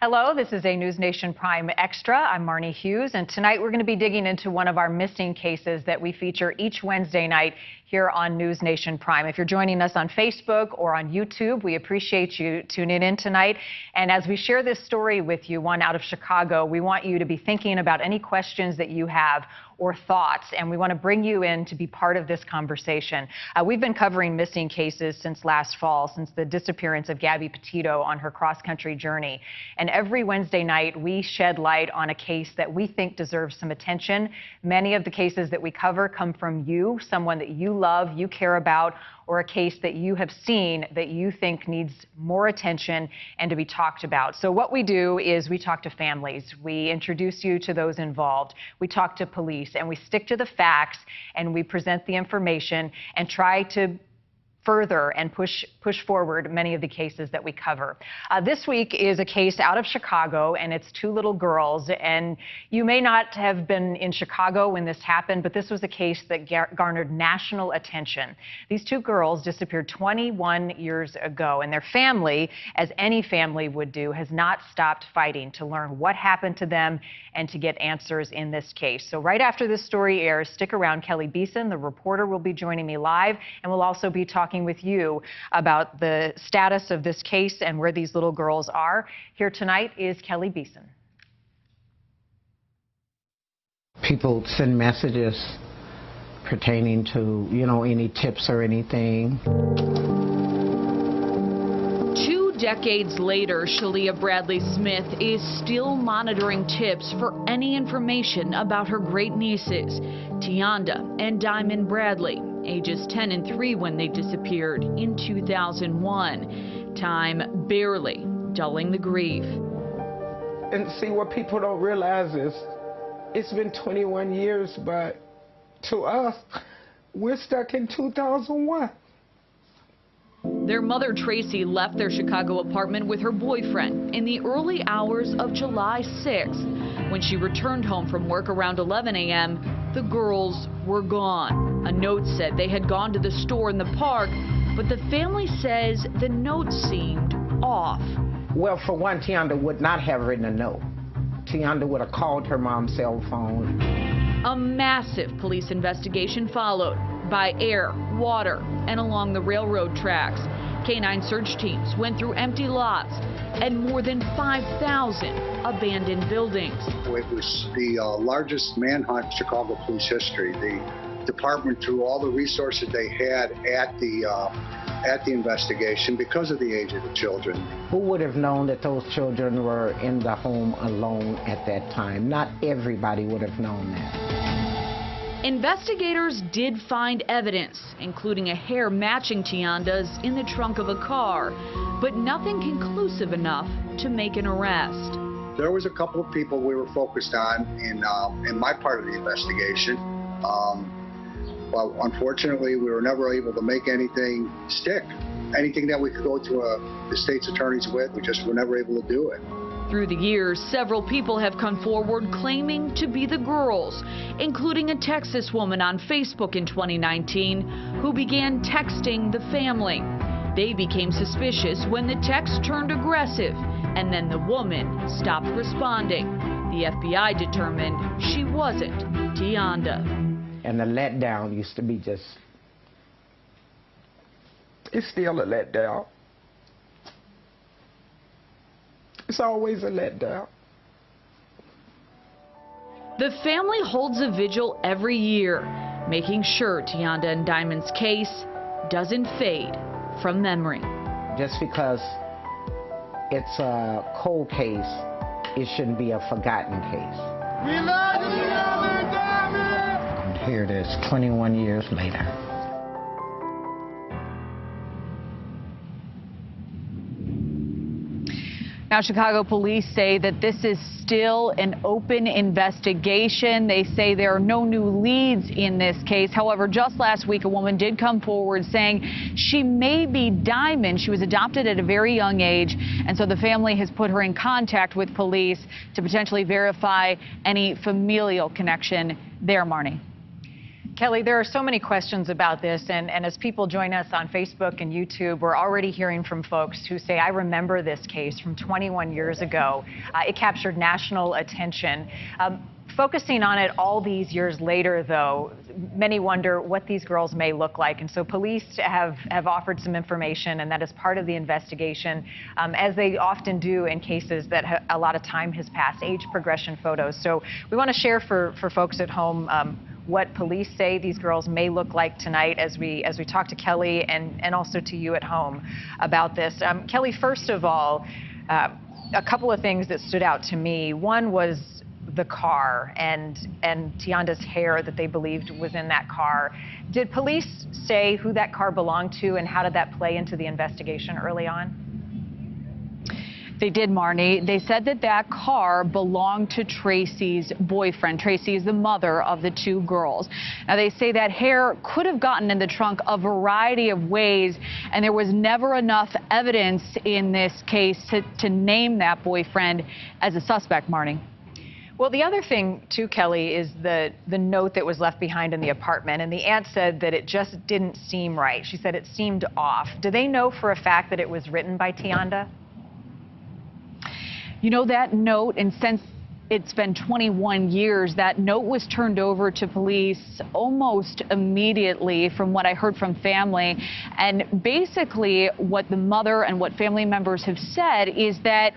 Hello, this is a NewsNation Prime Extra. I'm Marnie Hughes, and tonight we're going to be digging into one of our missing cases that we feature each Wednesday night here on NewsNation Prime. If you're joining us on Facebook or on YouTube, we appreciate you tuning in tonight. And as we share this story with you, one out of Chicago, we want you to be thinking about any questions that you have or thoughts, and we want to bring you in to be part of this conversation. We've been covering missing cases since last fall, since the disappearance of Gabby Petito on her cross-country journey. And every Wednesday night, we shed light on a case that we think deserves some attention. Many of the cases that we cover come from you, someone that you love, you care about, or a case that you have seen that you think needs more attention and to be talked about. So what we do is we talk to families. We introduce you to those involved. We talk to police, and we stick to the facts, and we present the information and try to further and push forward many of the cases that we cover. This week is a case out of Chicago, and it's two little girls. And you may not have been in Chicago when this happened, but this was a case that garnered national attention. These two girls disappeared 21 years ago, and their family, as any family would do, has not stopped fighting to learn what happened to them and to get answers in this case. So right after this story airs, stick around. Kelly Beeson, the reporter, will be joining me live, and we'll also be talking with you about the status of this case and where these little girls are. Here tonight is Kelly Beeson. People send messages pertaining to, any tips or anything. 2 decades later, Shalia Bradley Smith is still monitoring tips for any information about her great nieces, Tionda and Diamond Bradley, ages 10 and 3 when they disappeared in 2001. Time barely dulling the grief. And see, what people don't realize is it's been 21 years, but to us, we're stuck in 2001. Their mother, Tracy, left their Chicago apartment with her boyfriend in the early hours of July 6th. When she returned home from work around 11 a.m., the girls were gone. A note said they had gone to the store in the park, but the family says the note seemed off. Well, for one, Tionda would not have written a note. Tionda would have called her mom's cell phone. A massive police investigation followed by air, water, and along the railroad tracks. Canine search teams went through empty lots and more than 5,000 abandoned buildings. It was the largest manhunt in Chicago police history. The department threw all the resources they had at the investigation because of the age of the children. Who would have known that those children were in the home alone at that time? Not everybody would have known that. Investigators did find evidence, including a hair matching Tionda's in the trunk of a car, but nothing conclusive enough to make an arrest. There was a couple of people we were focused on in my part of the investigation. Well, unfortunately, we were never able to make anything stick. Anything that we could go to the state's attorneys with, we just were never able to do it. Through the years, several people have come forward claiming to be the girls, including a Texas woman on Facebook in 2019 who began texting the family. They became suspicious when the text turned aggressive, and then the woman stopped responding. The FBI determined she wasn't Tionda. And the letdown used to be it's still a letdown. It's always a letdown. The family holds a vigil every year, making sure Tionda and Diamond's case doesn't fade from memory. Just because it's a cold case, it shouldn't be a forgotten case. We love you, Tionda and Diamond! Here it is, 21 years later. Now, Chicago police say that this is still an open investigation. They say there are no new leads in this case. However, just last week, a woman did come forward saying she may be Diamond. She was adopted at a very young age, and so the family has put her in contact with police to potentially verify any familial connection there, Marnie. Kelly, there are so many questions about this, and as people join us on Facebook and YouTube, we're already hearing from folks who say, I remember this case from 21 years ago. It captured national attention. Focusing on it all these years later, though, many wonder what these girls may look like. And so police have offered some information, and that is part of the investigation, as they often do in cases that a lot of time has passed, age progression photos. So we want to share for folks at home what police say these girls may look like tonight as we talk to Kelly and also to you at home about this. Kelly, first of all, a couple of things that stood out to me. One was the car and Tionda's hair that they believed was in that car. Did police say who that car belonged to, and how did that play into the investigation early on? They did, Marnie. They said that that car belonged to Tracy's boyfriend. Tracy is the mother of the two girls. Now, they say that hair could have gotten in the trunk a variety of ways, and there was never enough evidence in this case to name that boyfriend as a suspect, Marnie. Well, the other thing, too, Kelly, is the note that was left behind in the apartment. And the aunt said that it just didn't seem right. She said it seemed off. Do they know for a fact that it was written by Tionda? You know, that note, and since it's been 21 years, that note was turned over to police almost immediately, from what I heard from family. And basically what the mother and what family members have said is that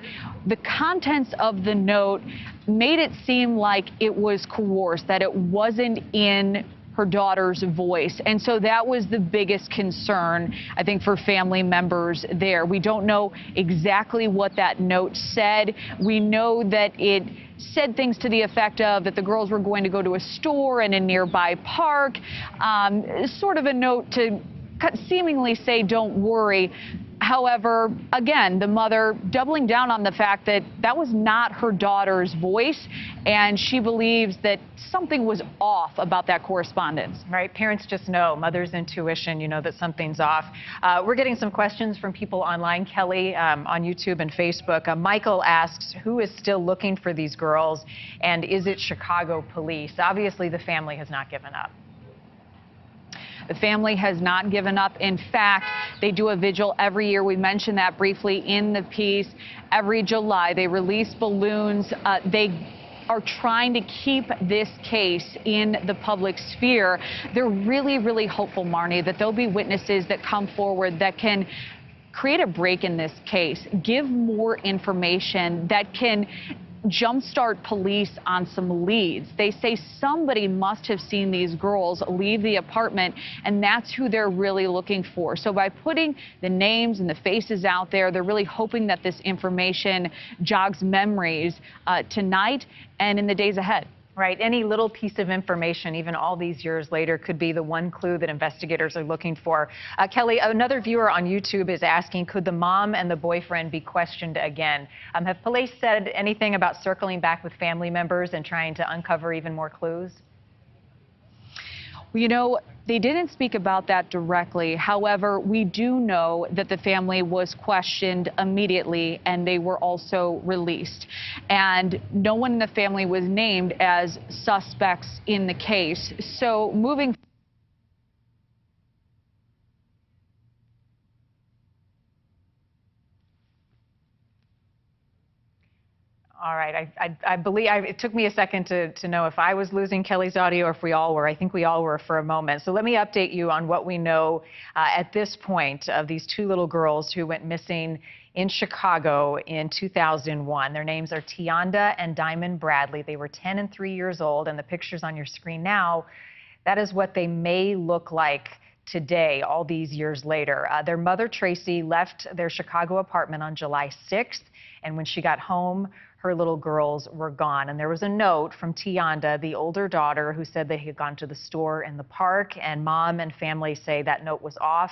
the contents of the note made it seem like it was coerced, that it wasn't in her daughter's voice. And so that was the biggest concern, I think, for family members there. We don't know exactly what that note said. We know that it said things to the effect of that the girls were going to go to a store in a nearby park, sort of a note to seemingly say, don't worry. However, again, the mother doubling down on the fact that that was not her daughter's voice, and she believes that something was off about that correspondence. Right. Parents just know, mother's intuition, you know that something's off. We're getting some questions from people online, Kelly, on YouTube and Facebook. Michael asks, who is still looking for these girls, and is it Chicago police? Obviously, the family has not given up. The family has not given up. In fact, they do a vigil every year. We mentioned that briefly in the piece. Every July, they release balloons. They are trying to keep this case in the public sphere. They're really, really hopeful, Marnie, that there'll be witnesses that come forward that can create a break in this case, give more information that can jumpstart police on some leads. They say somebody must have seen these girls leave the apartment, and that's who they're really looking for. So by putting the names and the faces out there, they're really hoping that this information jogs memories tonight and in the days ahead. Right. Any little piece of information, even all these years later, could be the one clue that investigators are looking for. Kelly, another viewer on YouTube is asking, could the mom and the boyfriend be questioned again? Have police said anything about circling back with family members and trying to uncover even more clues? You know, they didn't speak about that directly. However, we do know that the family was questioned immediately, and they were also released. And no one in the family was named as suspects in the case. So moving All right. I believe it took me a second to know if I was losing Kelly's audio or if we all were. I think we all were for a moment. So let me update you on what we know at this point of these two little girls who went missing in Chicago in 2001. Their names are Tionda and Diamond Bradley. They were 10 and 3 years old, and the pictures on your screen now, that is what they may look like today, all these years later. Their mother, Tracy, left their Chicago apartment on July 6th, and when she got home, her little girls were gone. And there was a note from Tionda, the older daughter, who said they had gone to the store in the park, and mom and family say that note was off.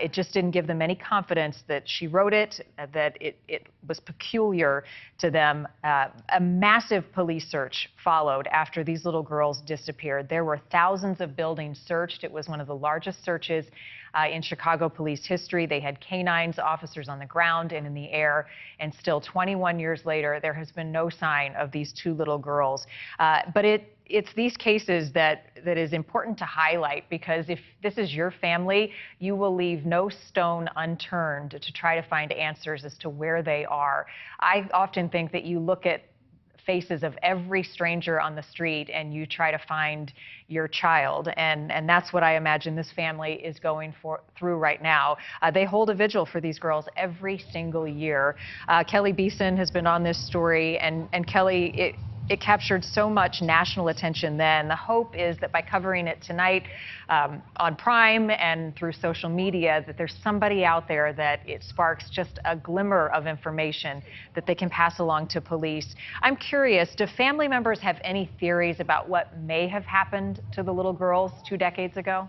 It just didn't give them any confidence that she wrote it, that it was peculiar to them. A massive police search followed after these little girls disappeared. There were thousands of buildings searched. It was one of the largest searches in Chicago police history. They had canines, officers on the ground and in the air, and still 21 years later, there has been no sign of these two little girls. But it's these cases that is important to highlight, because if this is your family, you will leave no stone unturned to try to find answers as to where they are. I often think that you look at faces of every stranger on the street and you try to find your child, and that's what I imagine this family is going through right now. They hold a vigil for these girls every single year. Kelly Beeson has been on this story, and Kelly, it captured so much national attention then. The hope is that by covering it tonight on Prime and through social media, that there's somebody out there that it sparks just a glimmer of information that they can pass along to police. I'm curious, do family members have any theories about what may have happened to the little girls 2 decades ago?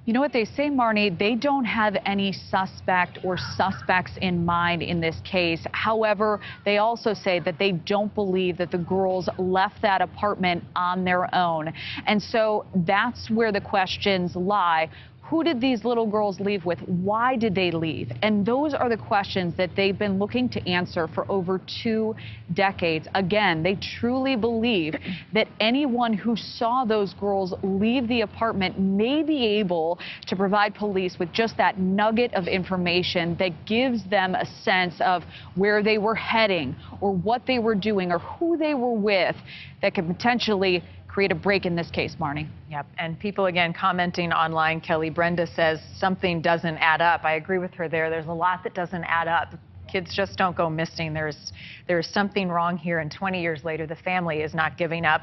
You know what they say, Marnie? They don't have any suspect or suspects in mind in this case. However, they also say that they don't believe that the girls left that apartment on their own. And so that's where the questions lie. Who did these little girls leave with? Why did they leave? And those are the questions that they've been looking to answer for over 2 decades. Again, they truly believe that anyone who saw those girls leave the apartment may be able to provide police with just that nugget of information that gives them a sense of where they were heading or what they were doing or who they were with that could potentially create a break in this case, Marnie. Yep, and people again commenting online. Kelly Brenda says something doesn't add up. I agree with her there. There's a lot that doesn't add up. Kids just don't go missing. There's something wrong here, and 20 years later, the family is not giving up.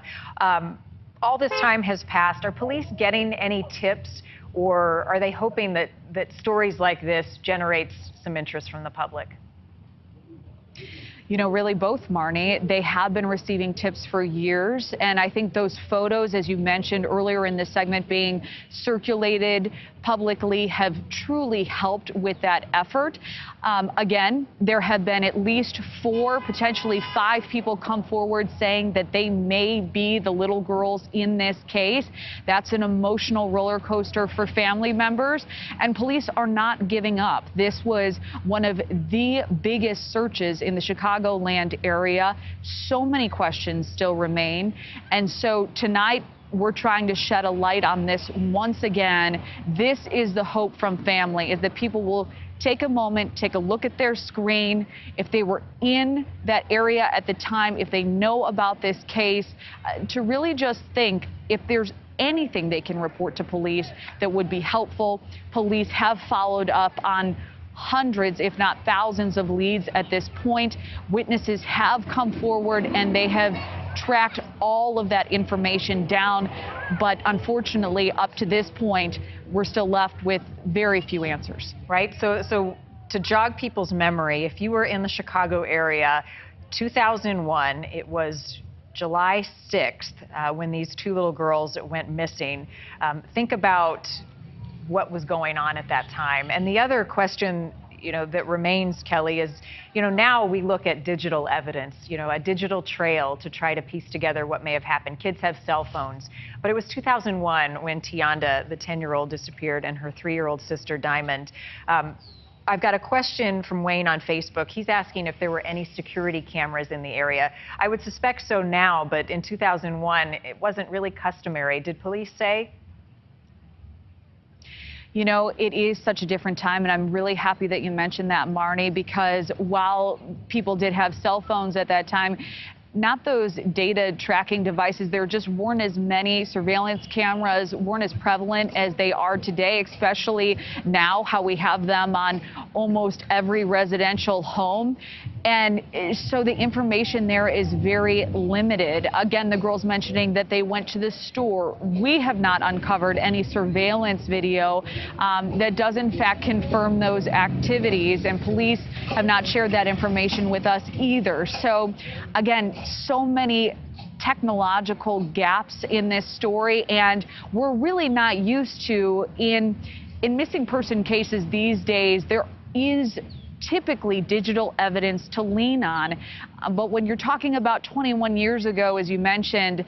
All this time has passed. Are police getting any tips, or are they hoping that stories like this generates some interest from the public? You know, really both, Marnie. They have been receiving tips for years, and I think those photos, as you mentioned earlier in this segment, being circulated publicly have truly helped with that effort. Again, there have been at least 4, potentially 5 people come forward saying that they may be the little girls in this case. That's an emotional roller coaster for family members, and police are not giving up. This was one of the biggest searches in the Chicagoland area. So many questions still remain, and so tonight we're trying to shed a light on this once again. This is the hope from family, is that people will take a moment, take a look at their screen, if they were in that area at the time, if they know about this case, to really just think if there's anything they can report to police that would be helpful. Police have followed up on hundreds, if not thousands, of leads at this point. Witnesses have come forward and they have tracked all of that information down, but unfortunately up to this point we're still left with very few answers. Right, so to jog people's memory, if you were in the Chicago area, 2001, it was July 6th when these 2 little girls went missing. Think about what was going on at that time. And the other question, that remains, Kelly, is, now we look at digital evidence, a digital trail to try to piece together what may have happened. Kids have cell phones. But it was 2001 when Tionda, the 10-year-old, disappeared, and her 3-year-old sister, Diamond. I've got a question from Wayne on Facebook. He's asking if there were any security cameras in the area. I would suspect so now, but in 2001, it wasn't really customary. Did police say? You know, it is such a different time, and I'm really happy that you mentioned that, Marnie, because while people did have cell phones at that time, not those data tracking devices. There just weren't as many surveillance cameras, weren't as prevalent as they are today, especially now how we have them on almost every residential home. And so the information there is very limited. Again, the girls mentioning that they went to the store. We have not uncovered any surveillance video that does in fact confirm those activities, and police have not shared that information with us either. So again, so many technological gaps in this story, and we're really not used to in missing person cases these days. There is typically digital evidence to lean on. But when you're talking about 21 years ago, as you mentioned,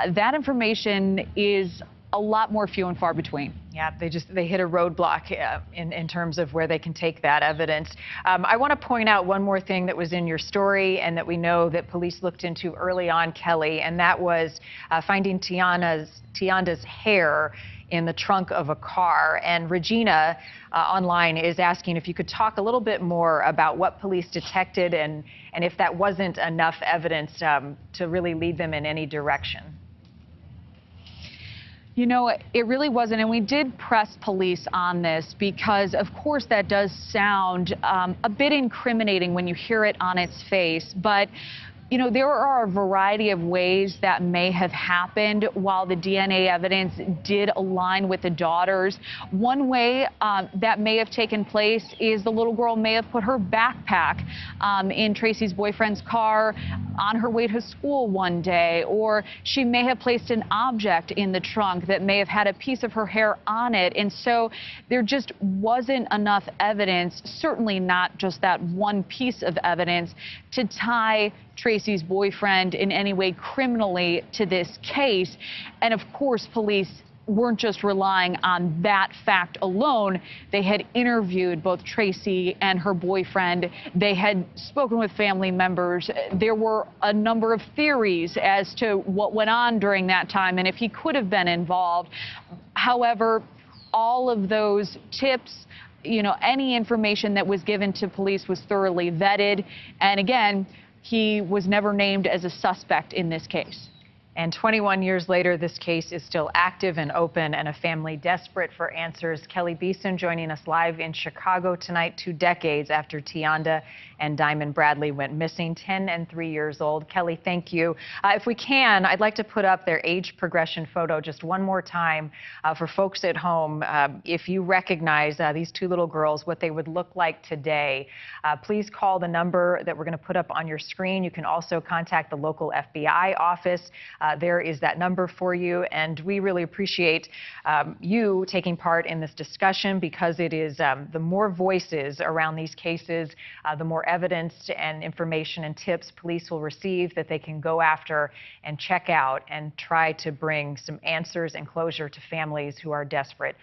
that information is a lot more few and far between. Yeah, they hit a roadblock in terms of where they can take that evidence. I want to point out one more thing that was in your story and that we know that police looked into early on, Kelly, and that was finding Tionda's hair in the trunk of a car. And Regina online is asking if you could talk a little bit more about what police detected and if that wasn't enough evidence to really lead them in any direction. You know, it really wasn't, and we did press police on this because, of course, that does sound a bit incriminating when you hear it on its face, but you know, there are a variety of ways that may have happened while the DNA evidence did align with the daughters. One way that may have taken place is the little girl may have put her backpack in Tracy's boyfriend's car on her way to school one day, or she may have placed an object in the trunk that may have had a piece of her hair on it. And so there just wasn't enough evidence, certainly not just that one piece of evidence, to tie Tracy's boyfriend in any way criminally to this case. And of course, police weren't just relying on that fact alone. They had interviewed both Tracy and her boyfriend. They had spoken with family members. There were a number of theories as to what went on during that time and if he could have been involved. However, all of those tips, you know, any information that was given to police was thoroughly vetted. And again, he was never named as a suspect in this case. And 21 years later, this case is still active and open, and a family desperate for answers. Kelly Beeson joining us live in Chicago tonight, 2 decades after Tionda and Diamond Bradley went missing, 10 and 3 years old. Kelly, thank you. If we can, I'd like to put up their age progression photo just one more time for folks at home. If you recognize these 2 little girls, what they would look like today, please call the number that we're going to put up on your screen. You can also contact the local FBI office. There is that number for you, and we really appreciate you taking part in this discussion because it is the more voices around these cases, the more evidence and information and tips police will receive that they can go after and check out and try to bring some answers and closure to families who are desperate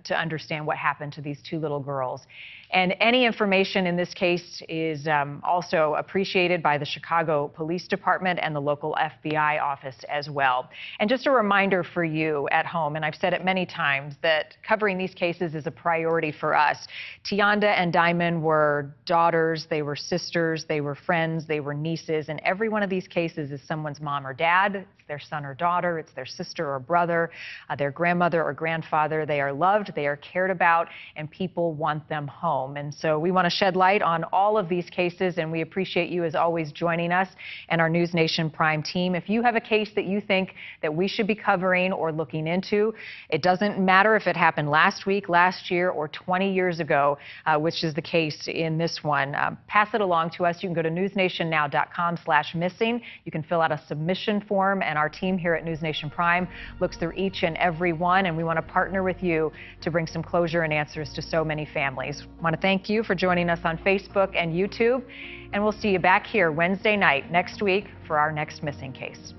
to understand what happened to these 2 little girls. And any information in this case is also appreciated by the Chicago Police Department and the local FBI office as well. And just a reminder for you at home, and I've said it many times, that covering these cases is a priority for us. Tionda and Diamond were daughters, they were sisters, they were friends, they were nieces, and every one of these cases is someone's mom or dad, it's their son or daughter, it's their sister or brother, their grandmother or grandfather. They are loved, they are cared about, and people want them home. And so we want to shed light on all of these cases, and we appreciate you as always joining us and our NewsNation Prime team. If you have a case that you think that we should be covering or looking into, it doesn't matter if it happened last week, last year, or 20 years ago, which is the case in this one. Pass it along to us. You can go to newsnationnow.com/missing. You can fill out a submission form, and our team here at NewsNation Prime looks through each and every one, and we want to partner with you to bring some closure and answers to so many families. I want to thank you for joining us on Facebook and YouTube, and we'll see you back here Wednesday night next week for our next missing case.